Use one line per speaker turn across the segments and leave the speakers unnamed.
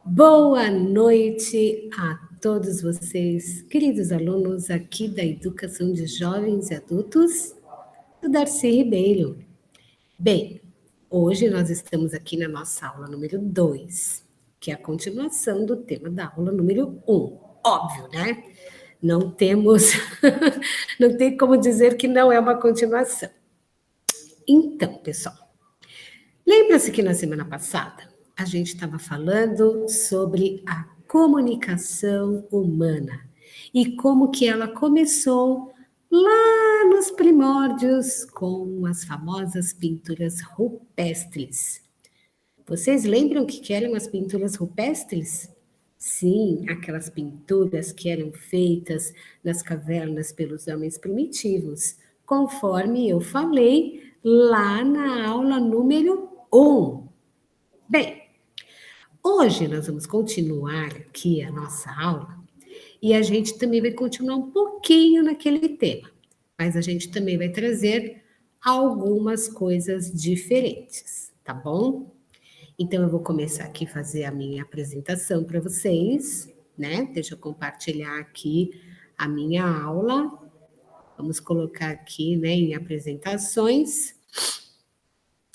Boa noite a todos vocês, queridos alunos aqui da Educação de Jovens e Adultos, do Darcy Ribeiro. Bem, hoje nós estamos aqui na nossa aula número 2, que é a continuação do tema da aula número 1. Óbvio, né? Não temos, não tem como dizer que não é uma continuação. Então, pessoal, lembra-se que na semana passada a gente estava falando sobre a comunicação humana e como que ela começou lá nos primórdios com as famosas pinturas rupestres. Vocês lembram o que eram as pinturas rupestres? Sim, aquelas pinturas que eram feitas nas cavernas pelos homens primitivos, conforme eu falei lá na aula número 1. Bem, hoje nós vamos continuar aqui a nossa aula e a gente também vai continuar um pouquinho naquele tema, mas a gente também vai trazer algumas coisas diferentes, tá bom? Então, eu vou começar aqui a fazer a minha apresentação para vocês, né? Deixa eu compartilhar aqui a minha aula. Vamos colocar aqui, né, em apresentações.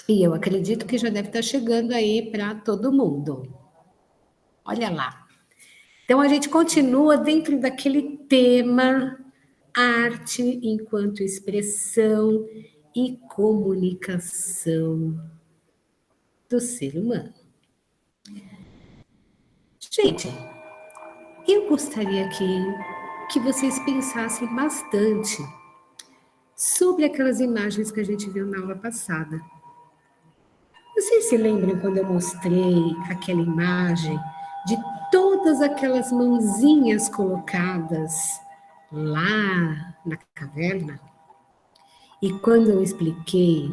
E eu acredito que já deve estar chegando aí para todo mundo. Olha lá. Então, a gente continua dentro daquele tema arte enquanto expressão e comunicação do ser humano. Gente, eu gostaria que vocês pensassem bastante sobre aquelas imagens que a gente viu na aula passada. Vocês se lembram quando eu mostrei aquela imagem de todas aquelas mãozinhas colocadas lá na caverna? E quando eu expliquei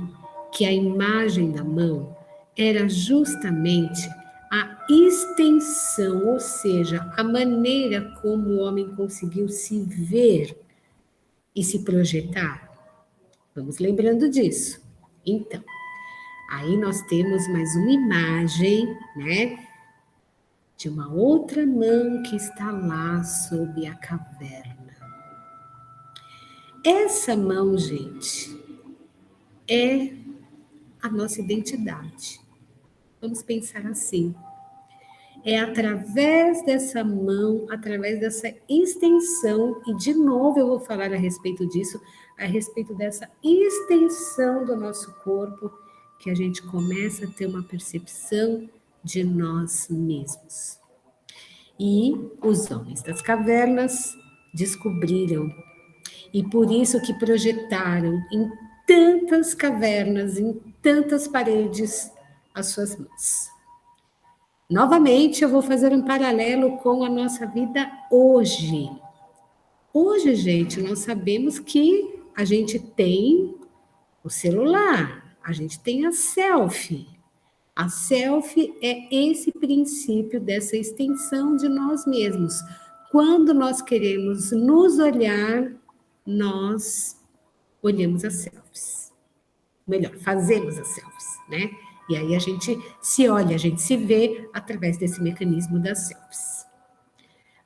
que a imagem da mão era justamente a extensão, ou seja, a maneira como o homem conseguiu se ver e se projetar. Vamos lembrando disso. Então, aí nós temos mais uma imagem, né, de uma outra mão que está lá sob a caverna. Essa mão, gente, é a nossa identidade. Vamos pensar assim. É através dessa mão, através dessa extensão, e de novo eu vou falar a respeito disso, a respeito dessa extensão do nosso corpo, que a gente começa a ter uma percepção de nós mesmos. E os homens das cavernas descobriram, e por isso que projetaram em tantas cavernas, em tantas paredes, as suas mãos. Novamente, eu vou fazer um paralelo com a nossa vida hoje. Hoje, gente, nós sabemos que a gente tem o celular, a gente tem a selfie. A selfie é esse princípio dessa extensão de nós mesmos. Quando nós queremos nos olhar, nós olhamos as selfies. Melhor, fazemos as selfies, né? E aí a gente se olha, a gente se vê através desse mecanismo das selfies.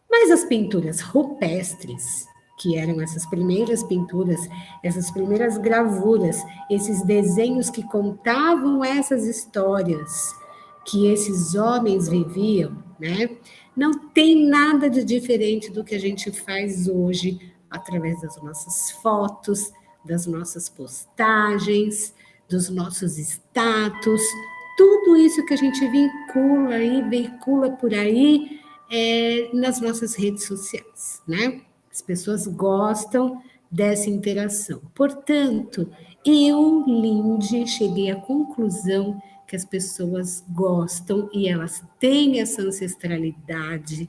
Mas as pinturas rupestres, que eram essas primeiras pinturas, essas primeiras gravuras, esses desenhos que contavam essas histórias que esses homens viviam, né? Não tem nada de diferente do que a gente faz hoje através das nossas fotos, das nossas postagens, dos nossos status, tudo isso que a gente vincula e veicula por aí nas nossas redes sociais, né? As pessoas gostam dessa interação. Portanto, eu, Lindy, cheguei à conclusão que as pessoas gostam e elas têm essa ancestralidade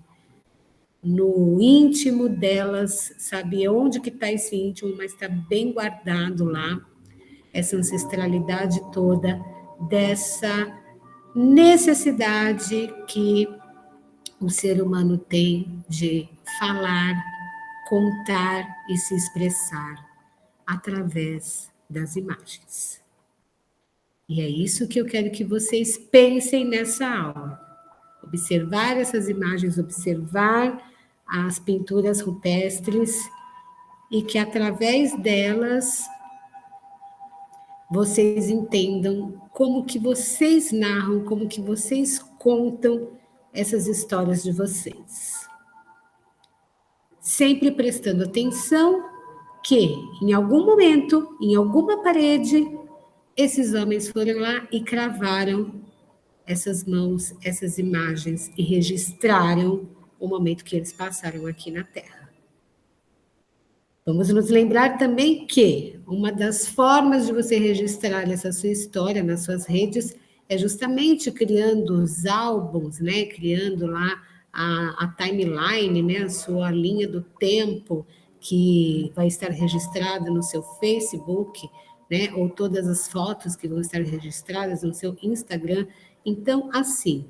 no íntimo delas, sabe onde que está esse íntimo, mas está bem guardado lá, essa ancestralidade toda, dessa necessidade que o ser humano tem de falar, contar e se expressar através das imagens. E é isso que eu quero que vocês pensem nessa aula. Observar essas imagens, observar as pinturas rupestres e que através delas vocês entendam como que vocês narram, como que vocês contam essas histórias de vocês. Sempre prestando atenção que, em algum momento, em alguma parede, esses homens foram lá e cravaram essas mãos, essas imagens e registraram o momento que eles passaram aqui na Terra. Vamos nos lembrar também que uma das formas de você registrar essa sua história nas suas redes é justamente criando os álbuns, né? Criando lá a timeline, né? A sua linha do tempo que vai estar registrada no seu Facebook, né? Ou todas as fotos que vão estar registradas no seu Instagram. Então, assim,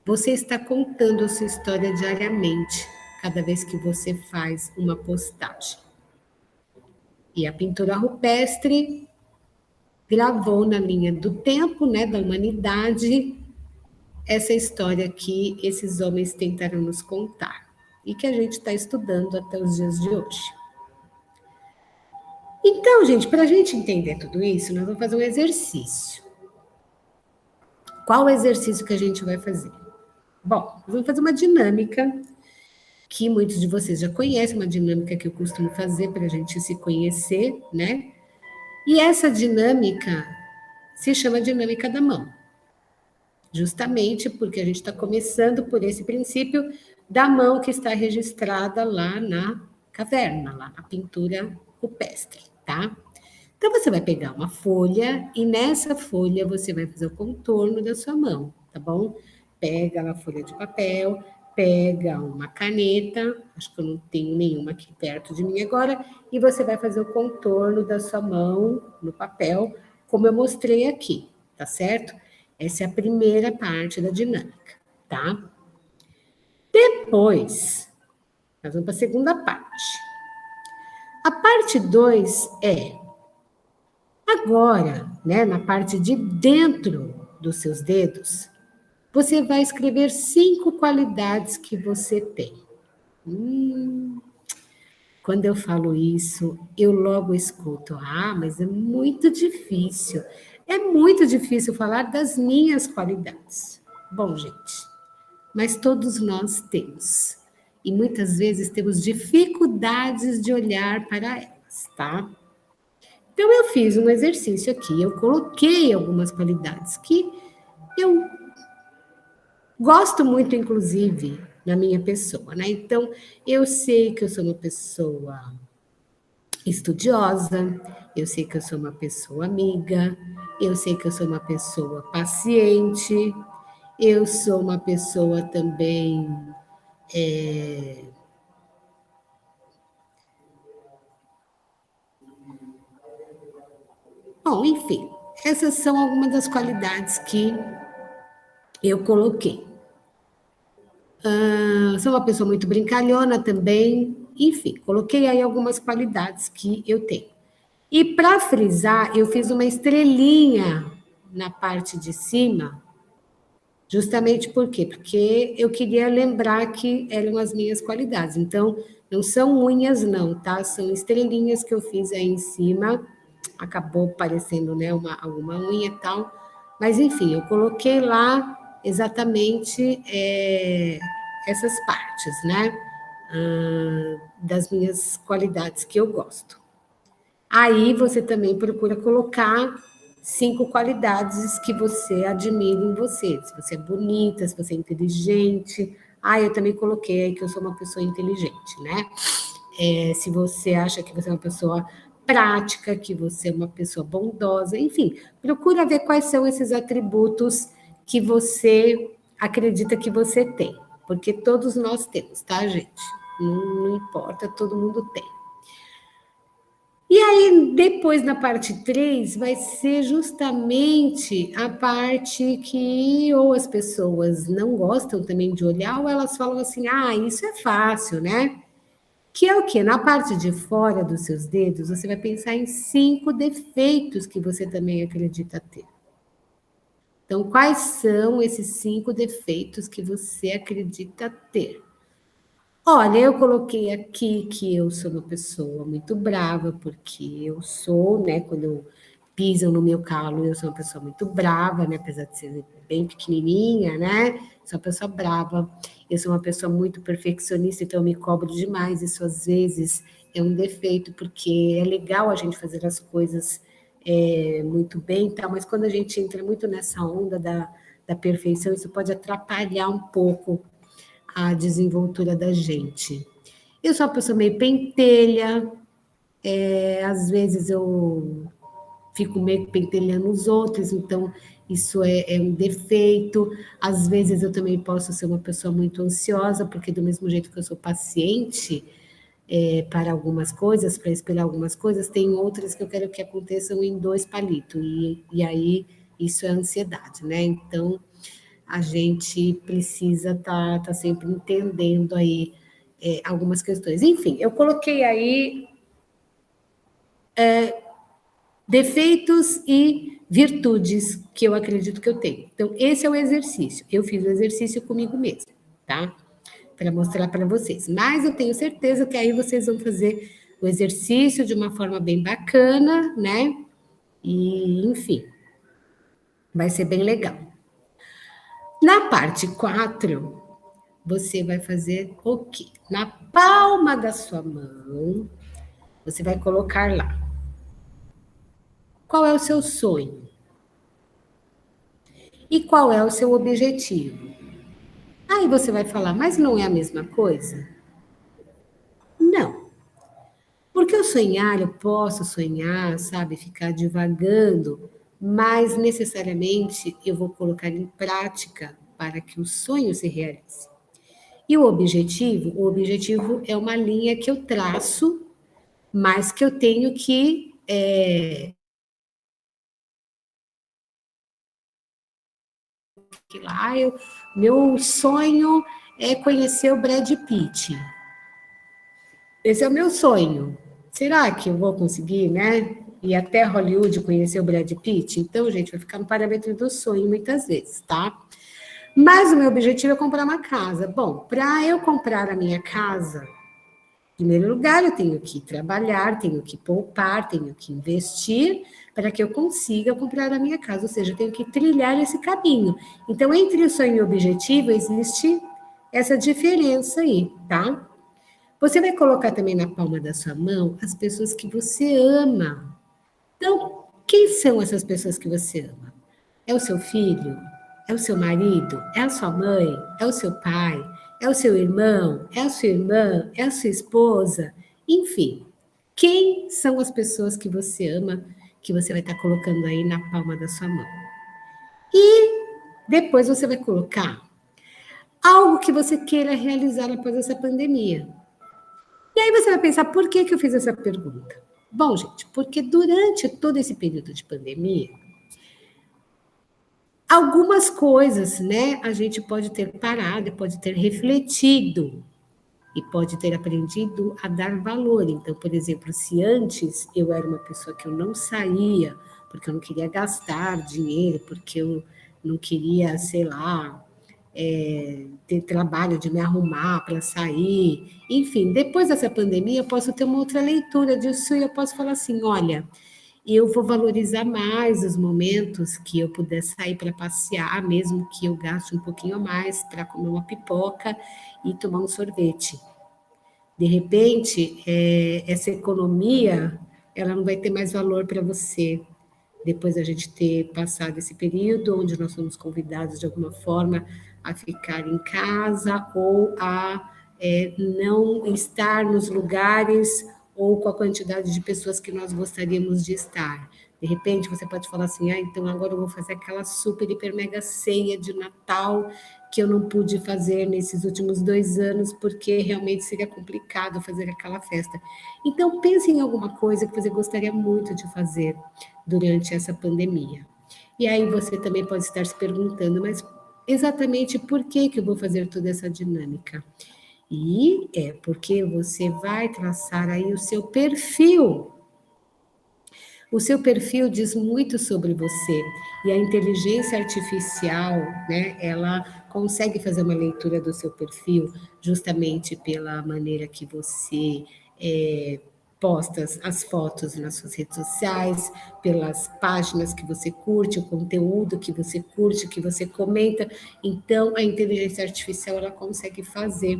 você está contando a sua história diariamente, cada vez que você faz uma postagem. E a pintura rupestre gravou na linha do tempo, né, da humanidade, essa história que esses homens tentaram nos contar e que a gente está estudando até os dias de hoje. Então, gente, para a gente entender tudo isso, nós vamos fazer um exercício. Qual o exercício que a gente vai fazer? Bom, nós vamos fazer uma dinâmica que muitos de vocês já conhecem, uma dinâmica que eu costumo fazer para a gente se conhecer, né? E essa dinâmica se chama dinâmica da mão. Justamente porque a gente está começando por esse princípio da mão que está registrada lá na caverna, lá na pintura rupestre, tá? Então, você vai pegar uma folha e nessa folha você vai fazer o contorno da sua mão, tá bom? Pega a folha de papel, pega uma caneta, acho que eu não tenho nenhuma aqui perto de mim agora, e você vai fazer o contorno da sua mão no papel, como eu mostrei aqui, tá certo? Essa é a primeira parte da dinâmica, tá? Depois, nós vamos para a segunda parte. A parte 2 é, agora, né, na parte de dentro dos seus dedos, você vai escrever 5 qualidades que você tem. Quando eu falo isso, eu logo escuto, mas é muito difícil. É muito difícil falar das minhas qualidades. Bom, gente, mas todos nós temos. E muitas vezes temos dificuldades de olhar para elas, tá? Então, eu fiz um exercício aqui, eu coloquei algumas qualidades que eu gosto muito, inclusive, na minha pessoa, né? Então, eu sei que eu sou uma pessoa estudiosa, eu sei que eu sou uma pessoa amiga, eu sei que eu sou uma pessoa paciente, eu sou uma pessoa também. Bom, enfim, essas são algumas das qualidades que eu coloquei. Sou uma pessoa muito brincalhona também, enfim, coloquei aí algumas qualidades que eu tenho. E para frisar, eu fiz uma estrelinha na parte de cima, justamente por quê? Porque eu queria lembrar que eram as minhas qualidades. Então, não são unhas, não, tá? São estrelinhas que eu fiz aí em cima. Acabou parecendo, né, alguma unha e tal. Mas, enfim, eu coloquei lá exatamente essas partes, né? Das minhas qualidades que eu gosto. Aí você também procura colocar 5 qualidades que você admira em você. Se você é bonita, se você é inteligente. Eu também coloquei aí que eu sou uma pessoa inteligente, né? Se você acha que você é uma pessoa prática, que você é uma pessoa bondosa, enfim, procura ver quais são esses atributos que você acredita que você tem, porque todos nós temos, tá, gente? Não importa, todo mundo tem. E aí, depois na parte 3, vai ser justamente a parte que ou as pessoas não gostam também de olhar, ou elas falam assim, isso é fácil, né? Que é o quê? Na parte de fora dos seus dedos, você vai pensar em 5 defeitos que você também acredita ter. Então, quais são esses 5 defeitos que você acredita ter? Olha, eu coloquei aqui que eu sou uma pessoa muito brava, porque eu sou, né, quando pisam no meu calo, eu sou uma pessoa muito brava, né, apesar de ser bem pequenininha, né, sou uma pessoa brava, eu sou uma pessoa muito perfeccionista, então eu me cobro demais, isso às vezes é um defeito, porque é legal a gente fazer as coisas muito bem, tá, mas quando a gente entra muito nessa onda da perfeição, isso pode atrapalhar um pouco a desenvoltura da gente. Eu sou uma pessoa meio pentelha, às vezes eu fico meio pentelhando os outros, então isso é um defeito. Às vezes eu também posso ser uma pessoa muito ansiosa, porque do mesmo jeito que eu sou paciente para algumas coisas, para esperar algumas coisas, tem outras que eu quero que aconteçam em 2 palitos, e aí isso é ansiedade, né? Então, a gente precisa tá sempre entendendo aí algumas questões. Enfim, eu coloquei aí defeitos e virtudes que eu acredito que eu tenho. Então, esse é o exercício. Eu fiz o exercício comigo mesma, tá? Para mostrar para vocês. Mas eu tenho certeza que aí vocês vão fazer o exercício de uma forma bem bacana, né? E, enfim, vai ser bem legal. Na parte 4, você vai fazer o quê? Na palma da sua mão, você vai colocar lá. Qual é o seu sonho? E qual é o seu objetivo? Aí você vai falar, mas não é a mesma coisa? Não. Porque eu sonhar, eu posso sonhar, sabe, ficar divagando, mas necessariamente eu vou colocar em prática para que o sonho se realize. E o objetivo é uma linha que eu traço, mas que eu tenho que que lá meu sonho é conhecer o Brad Pitt. Esse é o meu sonho. Será que eu vou conseguir, né? Ir até Hollywood conhecer o Brad Pitt? Então, gente, vai ficar no parâmetro do sonho muitas vezes, tá? Mas o meu objetivo é comprar uma casa. Bom, para eu comprar a minha casa, em primeiro lugar, eu tenho que trabalhar, tenho que poupar, tenho que investir para que eu consiga comprar a minha casa, ou seja, eu tenho que trilhar esse caminho. Então, entre o sonho e o objetivo, existe essa diferença aí, tá? Você vai colocar também na palma da sua mão as pessoas que você ama. Então, quem são essas pessoas que você ama? É o seu filho? É o seu marido? É a sua mãe? É o seu pai? É o seu irmão? É a sua irmã? É a sua esposa? Enfim, quem são as pessoas que você ama que você vai estar colocando aí na palma da sua mão? E depois você vai colocar algo que você queira realizar após essa pandemia. E aí você vai pensar, por que eu fiz essa pergunta? Bom, gente, porque durante todo esse período de pandemia, algumas coisas, né, a gente pode ter parado, pode ter refletido e pode ter aprendido a dar valor. Então, por exemplo, se antes eu era uma pessoa que eu não saía, porque eu não queria gastar dinheiro, porque eu não queria, sei lá, ter trabalho de me arrumar para sair. Enfim, depois dessa pandemia, eu posso ter uma outra leitura disso e eu posso falar assim: olha, eu vou valorizar mais os momentos que eu puder sair para passear, mesmo que eu gaste um pouquinho a mais para comer uma pipoca e tomar um sorvete. De repente, essa economia, ela não vai ter mais valor para você, depois da gente ter passado esse período onde nós somos convidados de alguma forma a ficar em casa ou a não estar nos lugares ou com a quantidade de pessoas que nós gostaríamos de estar. De repente, você pode falar assim, então agora eu vou fazer aquela super, hiper, mega ceia de Natal que eu não pude fazer nesses últimos 2 anos, porque realmente seria complicado fazer aquela festa. Então, pense em alguma coisa que você gostaria muito de fazer durante essa pandemia. E aí você também pode estar se perguntando, mas exatamente por que eu vou fazer toda essa dinâmica? E é porque você vai traçar aí o seu perfil. O seu perfil diz muito sobre você e a inteligência artificial, né, ela consegue fazer uma leitura do seu perfil justamente pela maneira que você posta as fotos nas suas redes sociais, pelas páginas que você curte, o conteúdo que você curte, que você comenta. Então, a inteligência artificial ela consegue fazer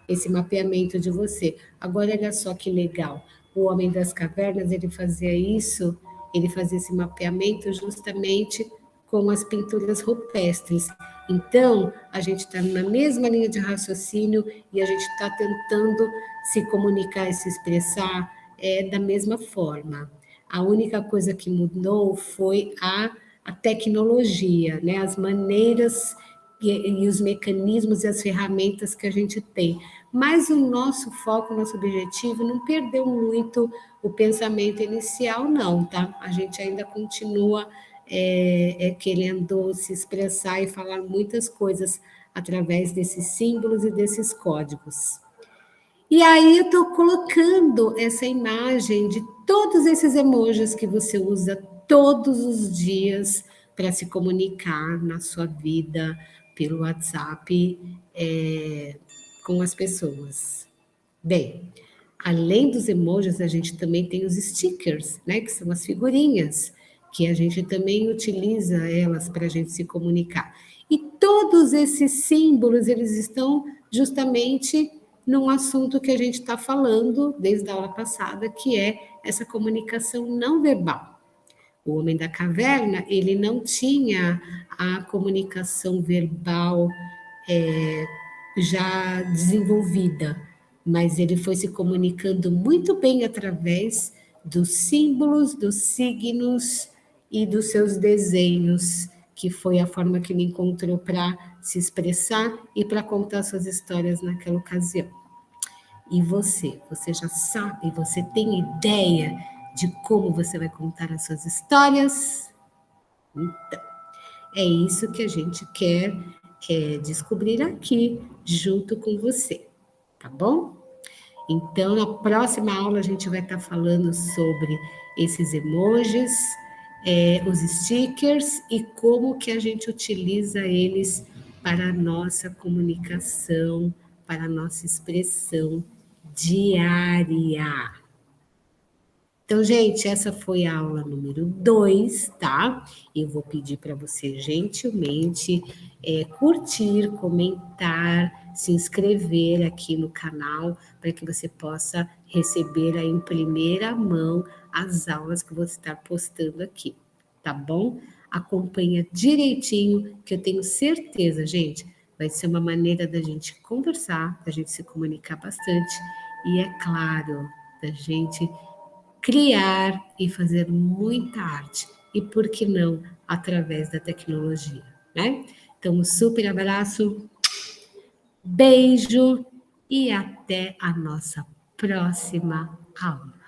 esse mapeamento de você. Agora, olha só que legal. O Homem das Cavernas, ele fazia isso, ele fazia esse mapeamento justamente com as pinturas rupestres. Então, a gente está na mesma linha de raciocínio e a gente está tentando se comunicar e se expressar da mesma forma. A única coisa que mudou foi a tecnologia, né? As maneiras e os mecanismos e as ferramentas que a gente tem. Mas o nosso foco, o nosso objetivo não perdeu muito o pensamento inicial, não, tá? A gente ainda continua querendo se expressar e falar muitas coisas através desses símbolos e desses códigos. E aí eu estou colocando essa imagem de todos esses emojis que você usa todos os dias para se comunicar na sua vida pelo WhatsApp com as pessoas. Bem, além dos emojis, a gente também tem os stickers, né? Que são as figurinhas, que a gente também utiliza elas para a gente se comunicar. E todos esses símbolos, eles estão justamente num assunto que a gente está falando desde a aula passada, que é essa comunicação não verbal. O Homem da Caverna, ele não tinha a comunicação verbal já desenvolvida, mas ele foi se comunicando muito bem através dos símbolos, dos signos e dos seus desenhos, que foi a forma que ele encontrou para se expressar e para contar suas histórias naquela ocasião. E você já sabe, você tem ideia de como você vai contar as suas histórias? Então, é isso que a gente quer descobrir aqui, junto com você, tá bom? Então, na próxima aula, a gente vai estar falando sobre esses emojis, os stickers e como que a gente utiliza eles para a nossa comunicação, para a nossa expressão diária. Então, gente, essa foi a aula número 2, tá? Eu vou pedir para você gentilmente curtir, comentar, se inscrever aqui no canal para que você possa receber aí em primeira mão as aulas que eu vou estar postando aqui, tá bom? Acompanha direitinho, que eu tenho certeza, gente, vai ser uma maneira da gente conversar, da gente se comunicar bastante e, é claro, da gente criar e fazer muita arte. E por que não através da tecnologia, né? Então, um super abraço, beijo e até a nossa próxima aula.